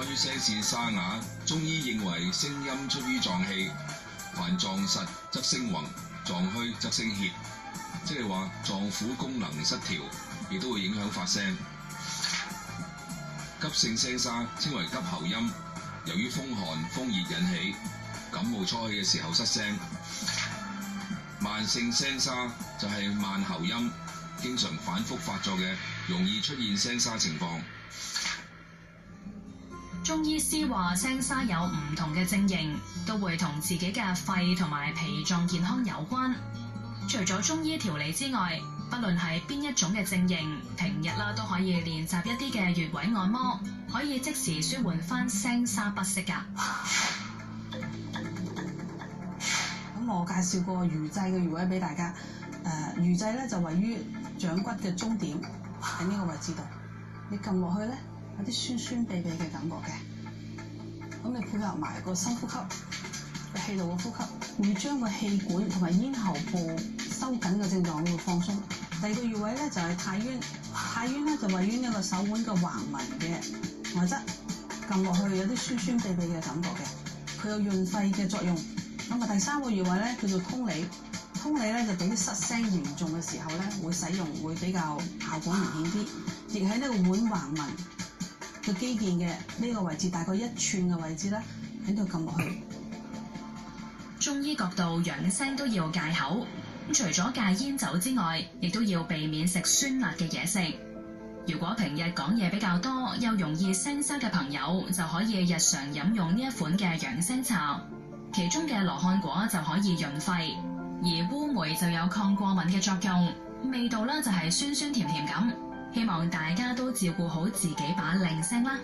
關於聲線沙啞，中醫認為聲音出於臟氣，凡臟實則聲宏，臟虛則聲怯，即係話臟腑功能失調，亦都會影響發聲。急性聲沙稱為急喉音，由於風寒風熱引起，感冒初起嘅時候失聲。慢性聲沙就係慢喉音，經常反覆發作嘅，容易出現聲沙情況。中醫師話聲沙有唔同嘅症型，都會同自己嘅肺同埋脾臟健康有關。除咗中醫調理之外，不論係邊一種嘅症型，平日啦都可以練習一啲嘅穴位按摩，可以即時舒緩翻聲沙不適㗎。咁我介紹個魚際嘅穴位俾大家。魚際咧就位於掌骨嘅中點，喺呢個位置度。你撳落去咧，有啲酸酸痹痹嘅感覺嘅。咁你配合埋個深呼吸，個氣道嘅呼吸，會將個氣管同埋咽喉部收緊嘅症狀會放鬆。第二個穴位咧就係太淵，太淵咧就位於呢個手腕嘅橫紋嘅外側，撳落去有啲酸酸痹痹嘅感覺嘅，佢有潤肺嘅作用。咁啊，第三個穴位咧叫做通理，通理咧就俾啲失聲嚴重嘅時候咧會使用，會比較效果明顯啲，亦喺呢個腕橫紋嘅肌腱嘅呢個位置，大概1寸嘅位置咧，喺度撳落去。中醫角度養聲都要戒口，除咗戒煙酒之外，亦都要避免食酸辣嘅嘢食。如果平日講嘢比較多，又容易聲沙嘅朋友，就可以日常飲用呢一款嘅養聲茶。其中嘅羅漢果就可以潤肺，而烏梅就有抗過敏嘅作用，味道咧就係酸酸甜甜咁。希望大家都照顧好自己把靚聲啦。